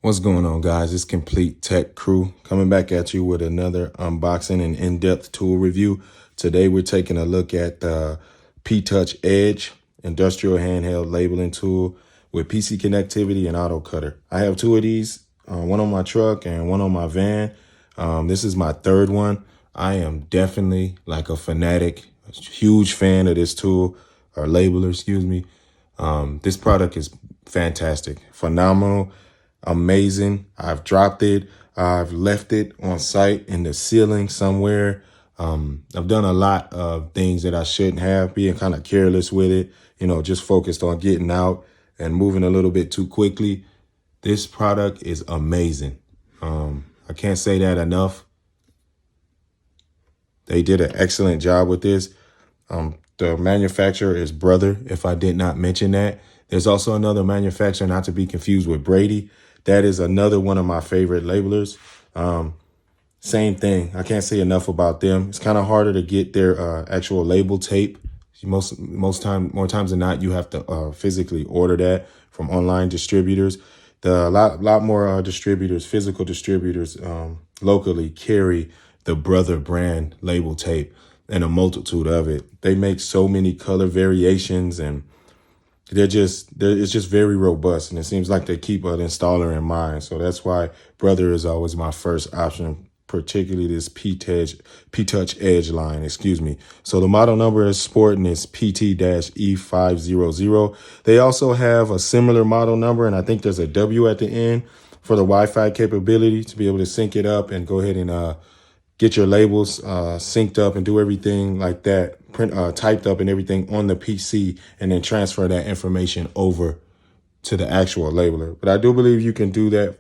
What's going on, guys? It's Complete Tech Crew coming back at you with another unboxing and in-depth tool review. Today, we're taking a look at the P-Touch Edge industrial handheld labeling tool with PC connectivity and auto cutter. I have two of these, one on my truck and one on my van. This is my third one. I am definitely like a fanatic, a huge fan of this tool, or labeler, excuse me. This product is fantastic, phenomenal, amazing. I've dropped it. I've left it on site in the ceiling somewhere. I've done a lot of things that I shouldn't have, being kind of careless with it, just focused on getting out and moving a little bit too quickly. This product is amazing. I can't say that enough. They did an excellent job with this. The manufacturer is Brother, if I did not mention that. There's also another manufacturer, not to be confused with Brady. That is another one of my favorite labelers. Same thing. I can't say enough about them. It's kind of harder to get their actual label tape. More times than not, you have to physically order that from online distributors. A lot more distributors, physical distributors, locally carry the Brother brand label tape and a multitude of it. They make so many color variations, and it's just very robust, and it seems like they keep an installer in mind. So that's why Brother is always my first option, particularly this P-Touch Edge line, excuse me. So the model number is Sport, and it's PT-E500. They also have a similar model number, and I think there's a W at the end for the Wi-Fi capability to be able to sync it up and go ahead and get your labels synced up and do everything like that, typed up and everything on the PC, and then transfer that information over to the actual labeler. But I do believe you can do that.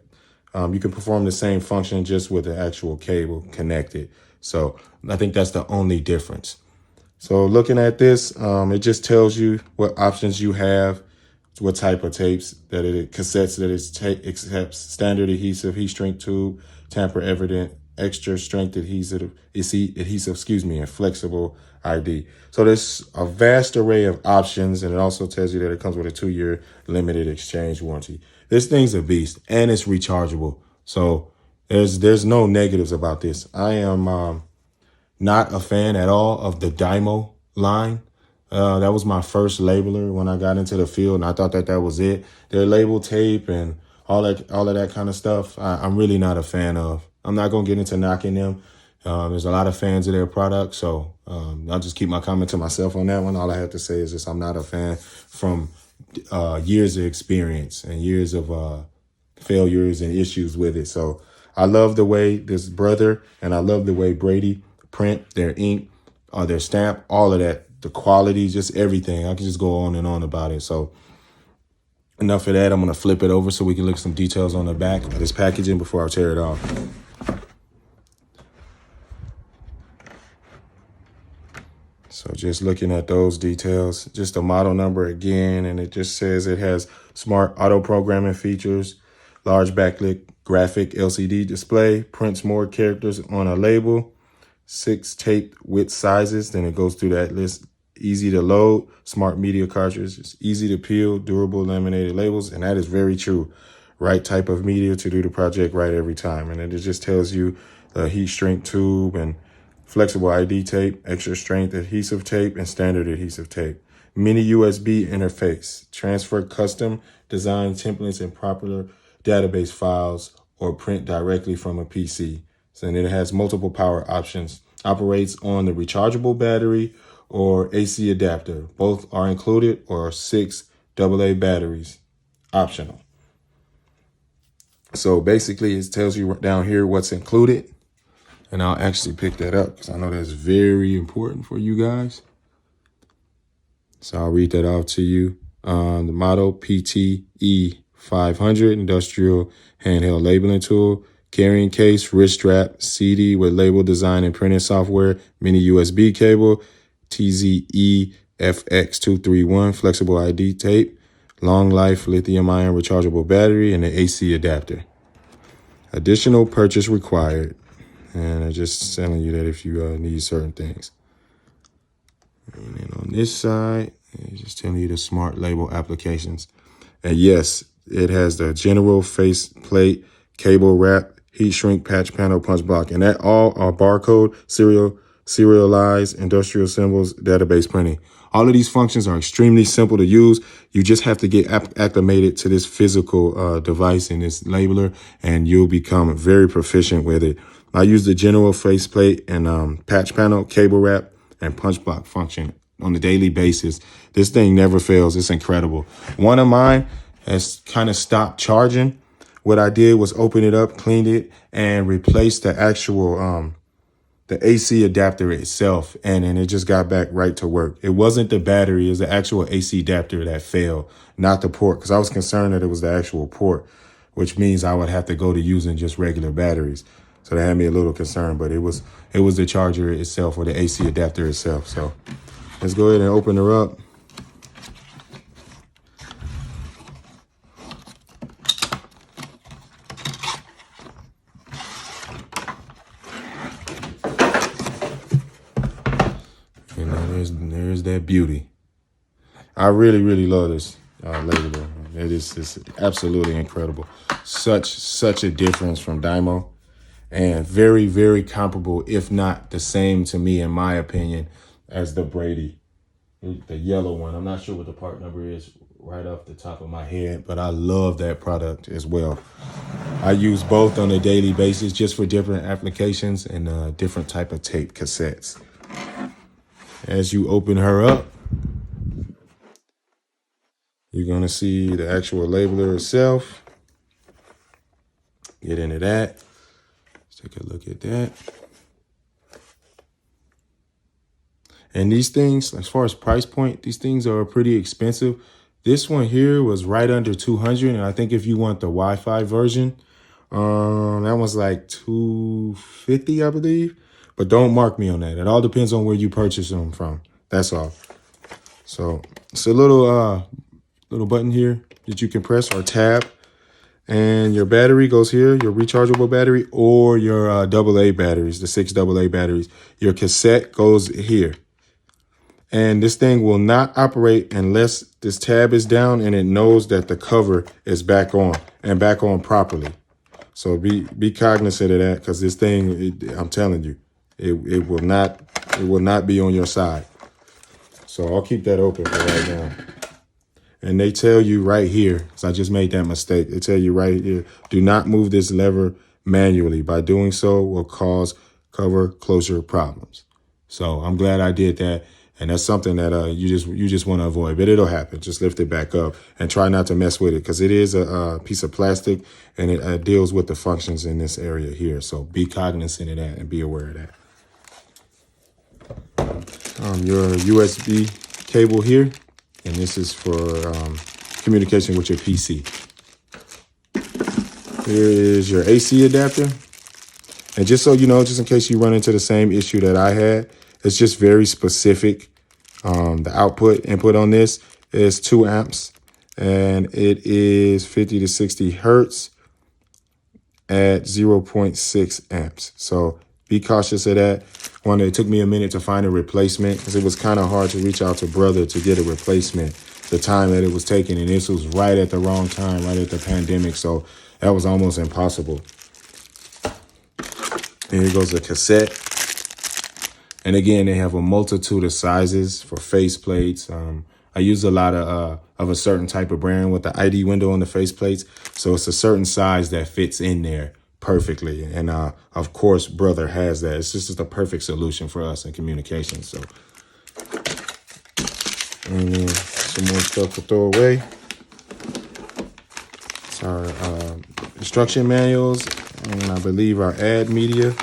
You can perform the same function just with the actual cable connected. So I think that's the only difference. So looking at this, it just tells you what options you have, what type of tapes that cassettes that it accepts: standard adhesive, heat shrink tube, tamper evident, extra strength adhesive, and flexible ID. So there's a vast array of options, and it also tells you that it comes with a 2-year limited exchange warranty. This thing's a beast, and it's rechargeable. So there's no negatives about this. I am not a fan at all of the Dymo line. That was my first labeler when I got into the field, and I thought that was it. Their label tape and all of that kind of stuff, I'm really not a fan of. I'm not going to get into knocking them. There's a lot of fans of their product, so I'll just keep my comment to myself on that one. All I have to say is just I'm not a fan from years of experience and years of failures and issues with it. So I love the way this Brother, and I love the way Brady print their ink, their stamp, all of that, the quality, just everything. I can just go on and on about it. So enough of that. I'm going to flip it over so we can look at some details on the back of this packaging before I tear it off. So just looking at those details, just the model number again, and it just says it has smart auto programming features, large backlit graphic LCD display, prints more characters on a label, 6 tape width sizes. Then it goes through that list. Easy to load, smart media cartridge, it's easy to peel, durable laminated labels, and that is very true. Right type of media to do the project right every time. And then it just tells you the heat shrink tube and flexible ID tape, extra strength adhesive tape, and standard adhesive tape. Mini USB interface, transfer custom design templates and popular database files, or print directly from a PC. So then it has multiple power options, operates on the rechargeable battery or AC adapter. Both are included, or 6 AA batteries, optional. So basically it tells you down here what's included. And I'll actually pick that up because I know that's very important for you guys. So I'll read that off to you. The model PT-E500 industrial handheld labeling tool, carrying case, wrist strap, CD with label design and printing software, mini USB cable, TZE-FX231 flexible ID tape, long life lithium ion rechargeable battery, and an AC adapter. Additional purchase required. And I'm just telling you that if you need certain things. And then on this side, it's just telling you the smart label applications. And yes, It has the general face plate, cable wrap, heat shrink, patch panel, punch block, and that all are barcode, serialized industrial symbols, database printing. All of these functions are extremely simple to use. You just have to get acclimated to this physical device and this labeler, and you'll become very proficient with it. I use the general faceplate and patch panel, cable wrap, and punch block function on a daily basis. This thing never fails. It's incredible. One of mine has kind of stopped charging. What I did was open it up, cleaned it, and replaced the actual the AC adapter itself, and then it just got back right to work. It wasn't the battery, it was the actual AC adapter that failed, not the port, because I was concerned that it was the actual port, which means I would have to go to using just regular batteries. So that had me a little concerned, but it was the charger itself, or the AC adapter itself. So let's go ahead and open her up. There's that beauty. I really, really love this labeler. It is absolutely incredible. Such a difference from Dymo, and very, very comparable, if not the same to me, in my opinion, as the Brady, the yellow one. I'm not sure what the part number is right off the top of my head, but I love that product as well. I use both on a daily basis just for different applications and different type of tape cassettes. As you open her up, you're going to see the actual labeler itself. Get into that. Let's take a look at that. And these things, as far as price point, these things are pretty expensive. This one here was right under 200. And I think if you want the Wi-Fi version, that was like 250, I believe. But don't mark me on that. It all depends on where you purchase them from. That's all. So it's a little button here that you can press, or tab. And your battery goes here, your rechargeable battery, or your AA batteries, the 6 AA batteries. Your cassette goes here. And this thing will not operate unless this tab is down and it knows that the cover is back on, and back on properly. So be cognizant of that, because this thing, I'm telling you, it will not be on your side. So I'll keep that open for right now. And they tell you right here, so I just made that mistake. They tell you right here, do not move this lever manually. By doing so will cause cover closure problems. So I'm glad I did that. And that's something that you just want to avoid, but it'll happen. Just lift it back up and try not to mess with it, because it is a piece of plastic, and it deals with the functions in this area here. So be cognizant of that and be aware of that. Your USB cable here, and this is for communication with your PC. Here is your AC adapter. And just so you know, just in case you run into the same issue that I had, it's just very specific. The input on this is 2 amps, and it is 50 to 60 hertz at 0.6 amps. So be cautious of that. It took me a minute to find a replacement, because it was kind of hard to reach out to brother to get a replacement the time that it was taking. And this was right at the wrong time, right at the pandemic. So that was almost impossible. And here goes the cassette. And again, they have a multitude of sizes for face plates. I use a lot of a certain type of brand with the ID window on the face plates. So it's a certain size that fits in there perfectly. And of course, brother has that. It's just the perfect solution for us in communication. So, and then some more stuff to throw away. It's our instruction manuals, and I believe our ad media.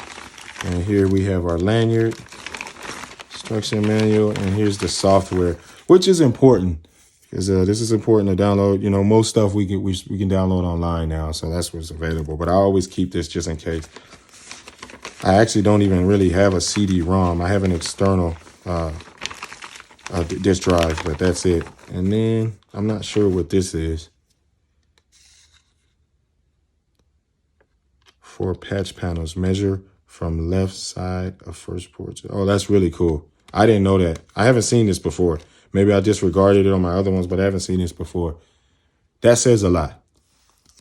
And here we have our lanyard, instruction manual, and here's the software, which is important, because this is important to download. You know, most stuff we can download online now, so that's what's available. But I always keep this just in case. I actually don't even really have a CD-ROM. I have an external disk drive, but that's it. And then I'm not sure what this is. For patch panels, measure from left side of first port. Oh, that's really cool. I didn't know that. I haven't seen this before. Maybe I disregarded it on my other ones, but I haven't seen this before. That says a lot.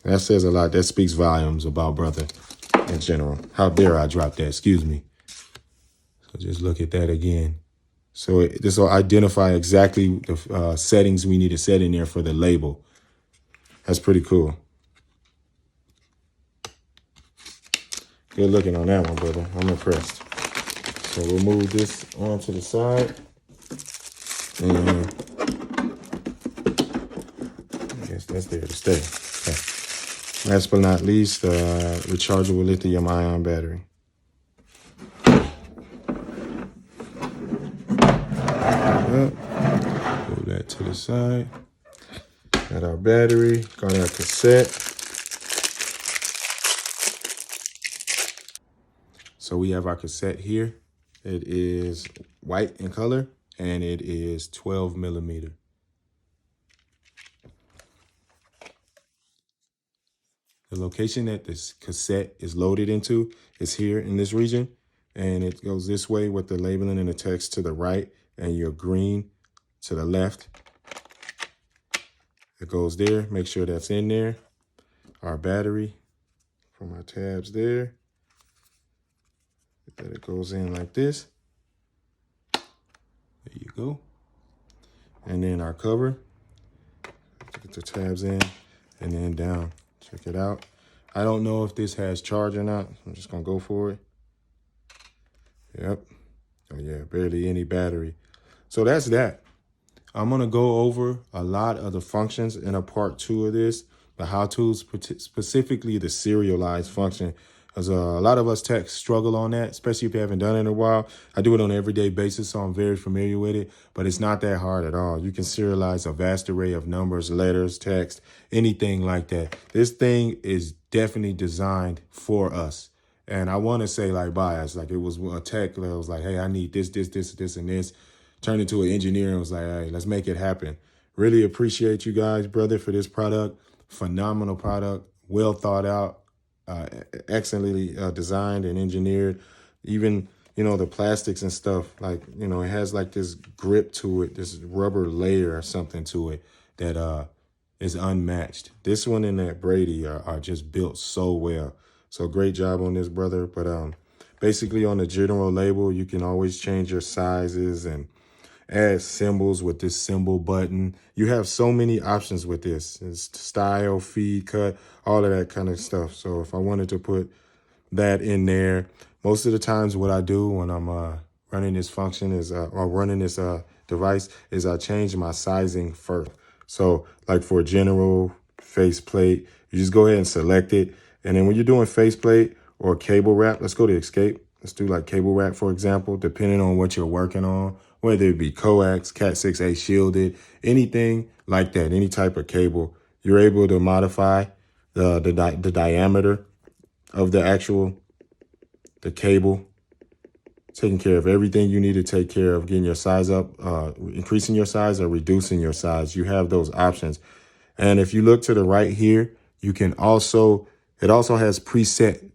That says a lot. That speaks volumes about brother in general. How dare I drop that? Excuse me. So just look at that again. So this will identify exactly the settings we need to set in there for the label. That's pretty cool. Good looking on that one, brother. I'm impressed. So we'll move this on to the side. And I guess that's there to stay. Okay. Last but not least, rechargeable lithium ion battery. Move that to the side. Got our battery, got our cassette. So we have our cassette here. It is white in color and it is 12 millimeter. The location that this cassette is loaded into is here in this region, and it goes this way with the labeling and the text to the right and your green to the left. It goes there, make sure that's in there. Our battery from our tabs there. That it goes in like this. There you go. And then our cover. Get the tabs in and then down. Check it out. I don't know if this has charge or not. I'm just gonna go for it. Yep. Oh yeah, barely any battery. So that's that. I'm gonna go over a lot of the functions in a part 2 of this, the how-tos, specifically the serialized function. Because a lot of us techs struggle on that, especially if you haven't done it in a while. I do it on an everyday basis, so I'm very familiar with it, but it's not that hard at all. You can serialize a vast array of numbers, letters, text, anything like that. This thing is definitely designed for us. And I want to say like bias, like it was a tech that was like, hey, I need this, this, this, this, and this. Turned into an engineer and was like, hey, let's make it happen. Really appreciate you guys, brother, for this product. Phenomenal product, well thought out. Excellently designed and engineered. Even, you know, the plastics and stuff, like, you know, it has like this grip to it, this rubber layer or something to it that is unmatched. This one and that Brady are just built so well. So great job on this, brother. But basically on the general label, you can always change your sizes and add symbols with this symbol button. You have so many options with this. It's style, feed, cut, all of that kind of stuff. So if I wanted to put that in there, most of the times what I do when I'm running this function is, or running this device is I change my sizing first. So like for general faceplate, you just go ahead and select it. And then when you're doing faceplate or cable wrap, let's go to escape. Let's do like cable wrap, for example, depending on what you're working on, whether it be coax, Cat6A shielded, anything like that, any type of cable, you're able to modify the diameter of the cable, taking care of everything you need to take care of, getting your size up, increasing your size or reducing your size. You have those options. And if you look to the right here, you can also, it also has preset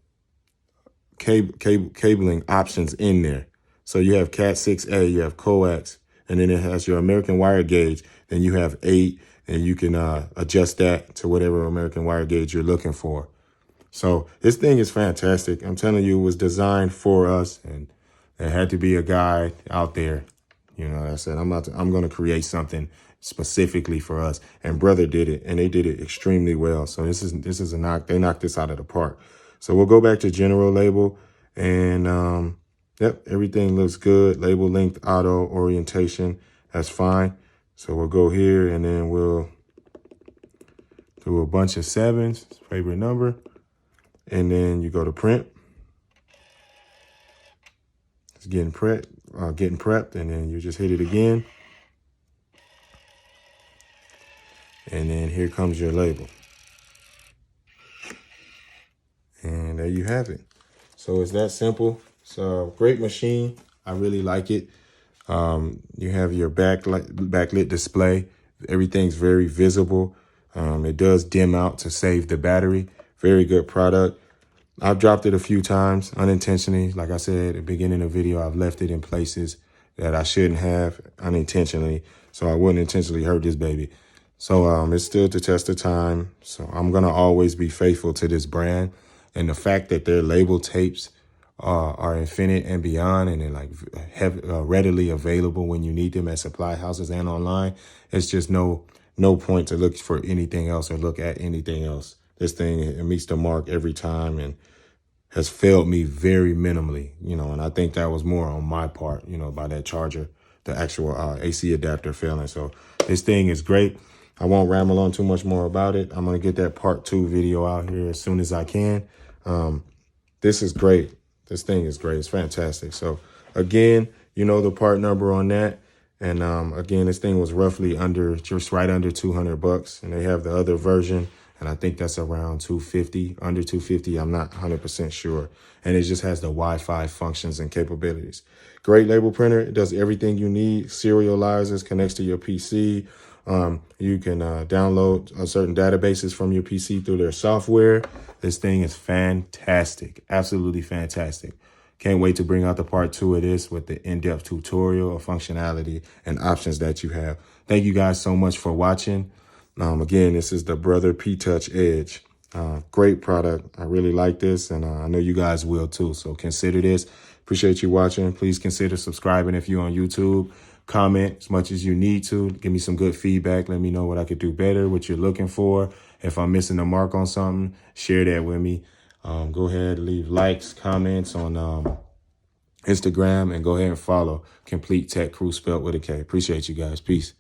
cabling options in there. So you have Cat6A, you have coax, and then it has your American wire gauge. Then you have 8, and you can adjust that to whatever American wire gauge you're looking for. So this thing is fantastic. I'm telling you, it was designed for us, and there had to be a guy out there. You know, I said, I'm going to create something specifically for us. And brother did it, and they did it extremely well. So this is a knock. They knocked this out of the park. So we'll go back to general label, and yep, everything looks good. Label length, auto, orientation, that's fine. So we'll go here, and then we'll do a bunch of 7s, favorite number. And then you go to print. It's getting prepped, and then you just hit it again. And then here comes your label. And there you have it. So it's that simple. It's a great machine. I really like it. You have your backlit display. Everything's very visible. It does dim out to save the battery. Very good product. I've dropped it a few times unintentionally. Like I said at the beginning of the video, I've left it in places that I shouldn't have unintentionally. So I wouldn't intentionally hurt this baby. So it stood the test of time. So I'm going to always be faithful to this brand. And the fact that their label tapes are infinite and beyond, and they're like readily available when you need them at supply houses and online, it's just no point to look for anything else or look at anything else. This thing, it meets the mark every time and has failed me very minimally, and I think that was more on my part, by that charger, the actual AC adapter failing. So this thing is great. I won't ramble on too much more about it. I'm going to get that part 2 video out here as soon as I can. This is great. This thing is great. It's fantastic. So again, the part number on that. And again, this thing was roughly just right under $200, and they have the other version, and I think that's around $250, under $250. I'm not 100% sure. And it just has the Wi-Fi functions and capabilities. Great label printer. It does everything you need. Serializes, connects to your PC. You can download certain databases from your PC through their software. This thing is fantastic. Absolutely fantastic. Can't wait to bring out the part 2 of this with the in-depth tutorial of functionality and options that you have. Thank you guys so much for watching. Again, this is the Brother P-Touch Edge. Great product. I really like this, and I know you guys will too. So consider this. Appreciate you watching. Please consider subscribing if you're on YouTube. Comment as much as you need to. Give me some good feedback. Let me know what I could do better, what you're looking for. If I'm missing the mark on something, share that with me. Go ahead, leave likes, comments on Instagram, and go ahead and follow Complete Tech Crew, spelled with a K. Appreciate you guys. Peace.